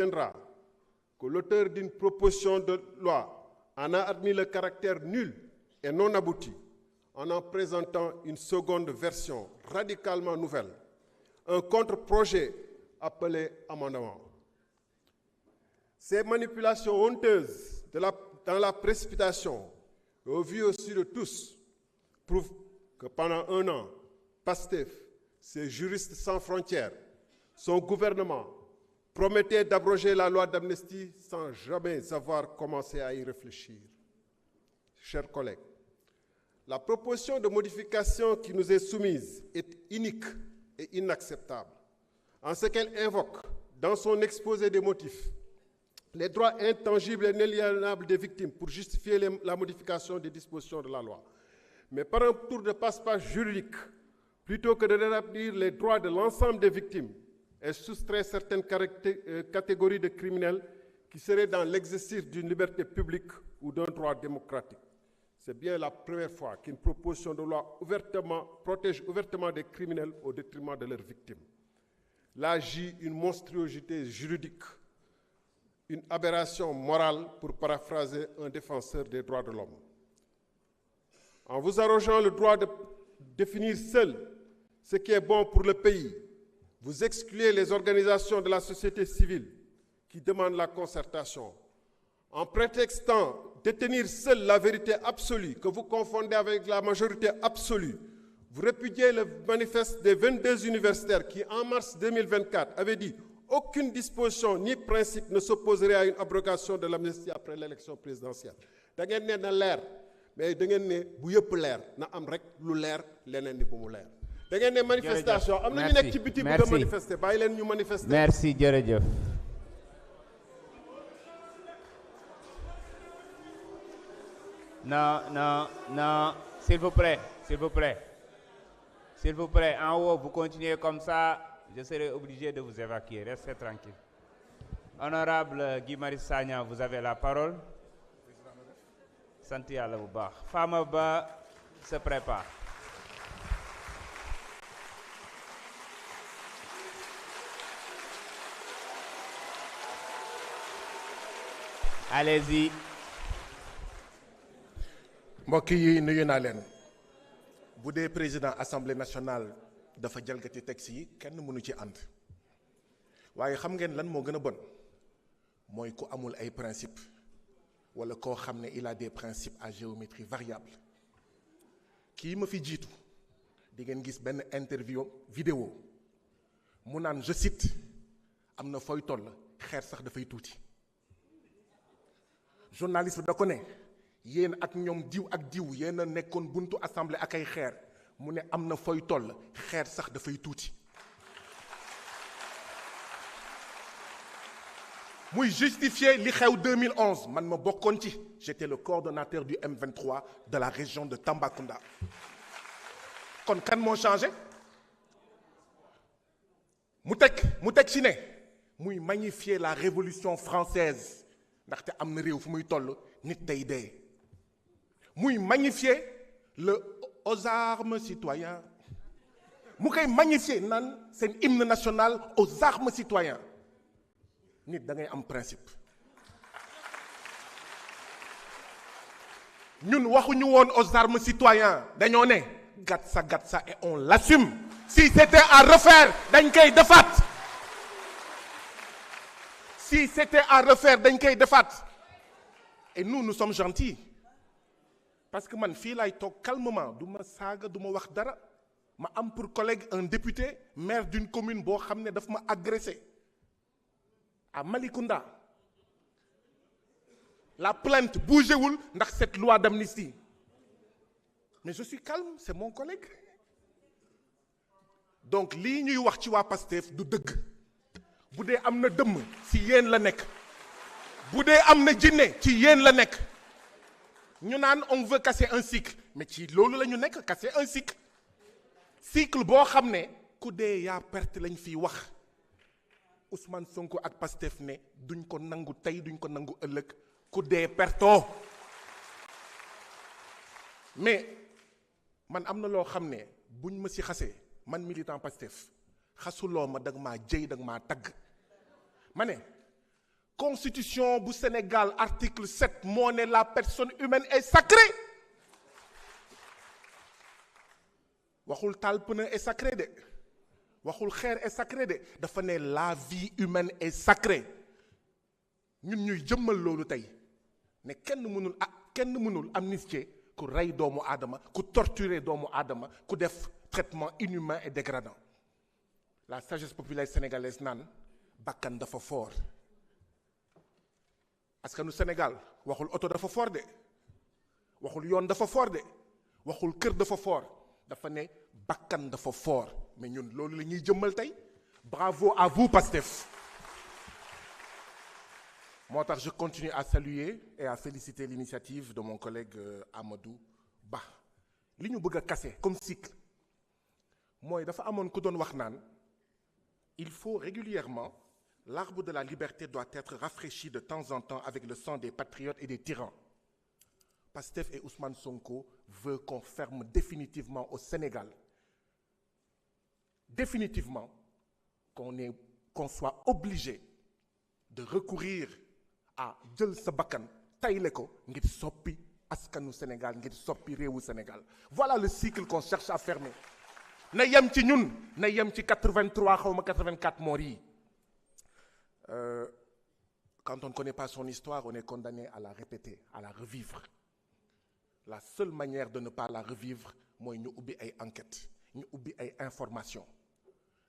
retiendra que l'auteur d'une proposition de loi en a admis le caractère nul et non abouti en présentant une seconde version radicalement nouvelle, un contre-projet appelé amendement. Ces manipulations honteuses dans la précipitation, au vu aussi de tous, prouvent que pendant un an, PASTEF, ces juristes sans frontières, son gouvernement promettait d'abroger la loi d'amnistie sans jamais avoir commencé à y réfléchir. Chers collègues, la proposition de modification qui nous est soumise est inique et inacceptable, en ce qu'elle invoque, dans son exposé des motifs, les droits intangibles et inaliénables des victimes pour justifier la modification des dispositions de la loi. Mais par un tour de passe-passe juridique, plutôt que de rétablir les droits de l'ensemble des victimes, elle soustrait certaines catégories de criminels qui seraient dans l'exercice d'une liberté publique ou d'un droit démocratique. C'est bien la première fois qu'une proposition de loi protège ouvertement des criminels au détriment de leurs victimes. Là agit une monstruosité juridique, une aberration morale, pour paraphraser un défenseur des droits de l'homme. En vous arrogeant le droit de définir seul ce qui est bon pour le pays, vous excluez les organisations de la société civile qui demandent la concertation. En prétextant détenir seule la vérité absolue, que vous confondez avec la majorité absolue, vous répudiez le manifeste des 22 universitaires qui, en mars 2024, avaient dit aucune disposition ni principe ne s'opposerait à une abrogation de l'amnistie après l'élection présidentielle. Da ngeen ne na leer, mais da ngeen ne bu yëpp leer na am rek lu leer leneen ni bu mu leer. Da ngeen ne manifestation am na ñu nekk ci biti bëgg a manifester bàyyi leen ñu manifester. Merci jërëjëf. Non, s'il vous plaît, en haut, vous continuez comme ça, je serai obligé de vous évacuer, restez tranquille. Honorable Guy Marius Sagna, vous avez la parole. Sant Yàlla bu baax. Fama Ba se prépare. Allez-y. mbokk yi nuyu naa leen bu dee président assemblée nationale dafa jalgati texte yi kenn mënu ci ànd waaye xam ngeen lan moo gën a bon mooy ku amul ay principe wala koo xam ne il a des principes à géométrie variable kii ma fi jiitu di ngeen gis benn interview vidéo mu naan je cite am na fooy toll xeer sax dafay tuuti journaliste bi da ko ne yéen ak ñoom diw ak diw yéen a nekkoon buntu assemblée ak ay xeer mu ne am na fooy toll xeer sax dafay tuuti muy justifier li xew 2011 man ma bokkoon ci j'étais le coordonnateur du M23 de la région de Tambacounda kon kan moo changé mu teg ci ne muy magnifier la révolution française ndaxte am na réew fu muy toll nit day dee muy magnifier aux armes citoyens mu koy magnifier naan seen hymne national aux armes citoyens nit da ngay am principe ñun waxuñu woon aux armes citoyens dañoo ne gatsa et on l'assume si c'était à refaire dañ koy defaat si c'était à refaire dañ koy defaat et nous sommes gentils parce que man fii laay toog calmement du ma saaga du ma wax dara ma am pour collègue un député maire d'une commune boo xam ne daf ma agressé à Malicounda la plainte bougéwul ndax cette loi d'amnistie mais je suis calme c'est mon collègue donc lii ñuy wax ci waa PASTEF du dëgg bu dee am na dëmm ci yéen la nekk bu dee am na jinne ci yéen la nekk ñu naan on veut casser un cycle mais ci loolu la ñu nekk casser un cycle boo xam ne ku dee yaa perte lañ fiy wax Ousmane Sonko ak Pastef ne duñ ko nangu tey duñ ko nangu ëllëg ku dee pertoo mais man am na loo xam ne buñ ma si xasee man militant Pastef xasuloo ma dag maa jëy dag maa tagg ma ne constitution bu Sénégal article 7 moo ne la personne humaine est sacrée waxul taal pneu est sacré de waxul xeer est sacré de dafa ne la vie humaine est sacrée ñun ñuy jëmmal loolu tey ne kenn mënul amnistier ku rey doomu aadama ku torturer doomu aadama ku def traitement inhumain et dégradant la sagesse populaire sénégalaise naan bakkan dafa fort askanu Sénégal waxul oto dafa fort de waxul yoon dafa fort de waxul kër dafa fort dafa ne bakkan dafa fort mais ñun loolu la ñuy jëmmal tey bravo à vous Pastef moo tax je continue à saluer et à féliciter l'initiative de mon collègue Amadou Ba li ñu bëgg a casser comme cycle mooy dafa amoon ku doon wax naan il faut régulièrement l'arbre de la liberté doit être rafraîchi de temps en temps avec le sang des patriotes et des tyrans. Pastef et Ousmane Sonko veulent qu'on ferme définitivement au Sénégal, définitivement qu'on soit obligé de recourir à jël sa bakkan tayle ko ngir soppi askanu Sénégal ngir soppi réewu Sénégal. Voilà le cycle qu'on cherche à fermer. na yem ci ñun na yem ci 83 xaw ma 84 morts yi. Quand on ne connaît pas son histoire, on est condamné à la répéter, à la revivre. La seule manière de ne pas la revivre mooy ñu ubbi ay enquêtes ñu ubbi ay informations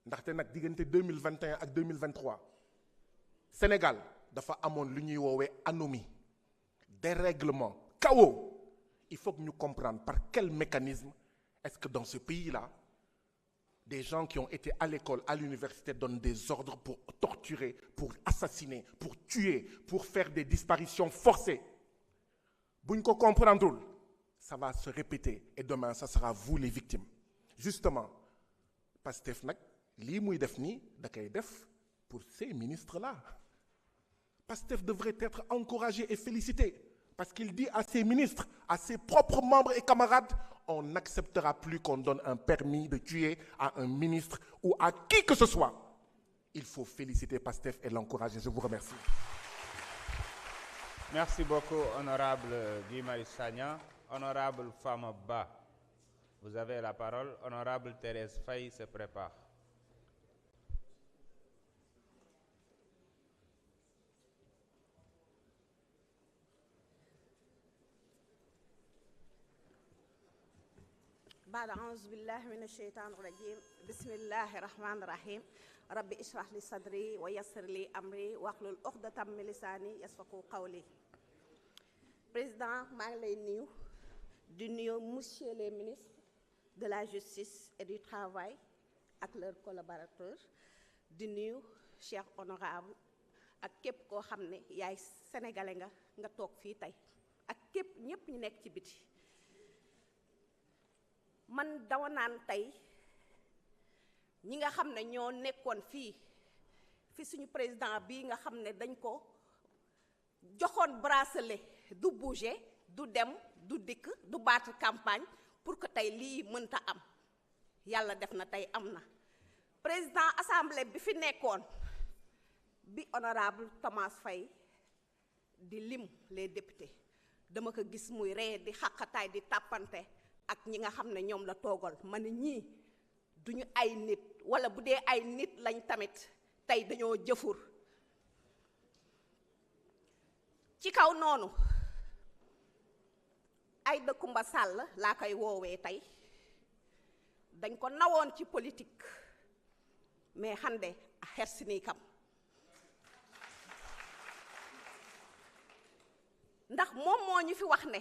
ndaxte nag diggante 2021 ak 2023 Sénégal dafa amoon lu ñuy woowee anomie dérèglement chaos. Il faut que ñu comprendre par quel mécanisme est-ce que dans ce pays-là des gens qui ont été à l'école, à l'université donnent des ordres pour torturer, pour assassiner, pour tuer, pour faire des disparitions forcées. Bu ñu ko comprendrewul, ça va se répéter et demain ça sera vous les victimes. Justement, Pastef nag lii muy def nii da koy def pour ces ministres-là. Pastef devrait être encouragé et félicité parce qu'il dit à ses ministres, à ses propres membres et camarades, on n'acceptera plus qu'on donne un permis de tuer à un ministre ou à qui que ce soit. Il faut féliciter Pastef et l'encourager. Je vous remercie. Merci beaucoup, honorable Guy Marius Sagna. Honorable Fama Ba, vous avez la parole. Honorable Thérèse Faye se prépare. بعد أعوذ بالله من الشيطان الرجيم بسم الله الرحمن الرحيم ربي اشرح لي صدري ويسر لي أمري واحلل عقدة من لساني يفقهوا قولي. Président, maa ngi lay nuyu di nuyu monsieur les ministres de la justice et du travail ak leurs collaborateurs di nuyu Cheikh honorable ak képp koo xam ne yaay sénégalais nga toog fii tey ak képp ñépp ñu nekk ci biti. Man dama naan tey ñi nga xam ne ñoo nekkoon fii suñu président bii nga xam ne dañ ko joxoon bracelet du bouger du dem du dikk du battre campagne pour que tey lii mënta am yàlla def na tey am na. Président assemblée bi fi nekkoon bi honorable Thomas Faye di lim les députés dama ko gis muy ree di xaqataay di tàppante ak ñi nga xam ne ñoom la toogal ma ne ñii duñu ay nit wala bu dee ay nit lañ tamit tey dañoo jëfur. Ci kaw noonu Aïda Coumba Sall laa koy woowee tey dañ ko nawoon ci politique mais hande a hersini kam ndax moom moo ñu fi wax ne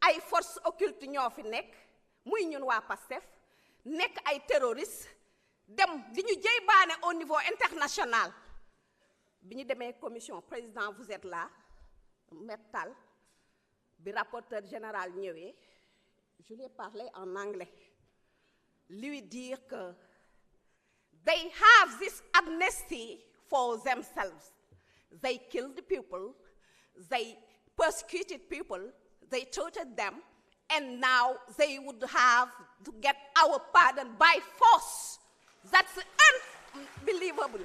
ay forces occultes ñoo fi nekk muy ñun waa Pastef nekk ay terroristes dem di ñu jëy baane au niveau international. Bi ñu demee commission président vous êtes là Mettal bi rapporteur général ñëwee je lui ai parlé en anglais lui dire que they have this amnesty for themselves. They killed people, they persecuted people, they tortured them, and now they would have to get our pardon by force. That's unbelievable.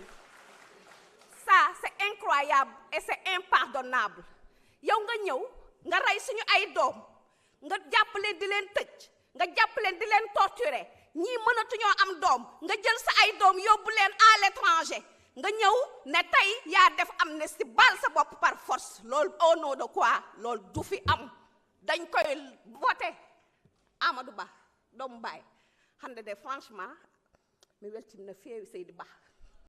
Ça, c'est incroyable. incroyable et c'est impardonnable yow nga ñëw nga rey suñu ay doom nga jàpp leen di leen tëj nga jàpp leen di leen torturer ñii mënatuñoo am doom nga jël sa ay doom yóbbu leen à l'étranger nga ñëw ne tey yaa def amnistie baal sa bopp par force loolu au nom de quoi loolu du fi am dañ koy voté Amadou Ba doomu baay hande de franchement mi weltima no feewi Seydi Ba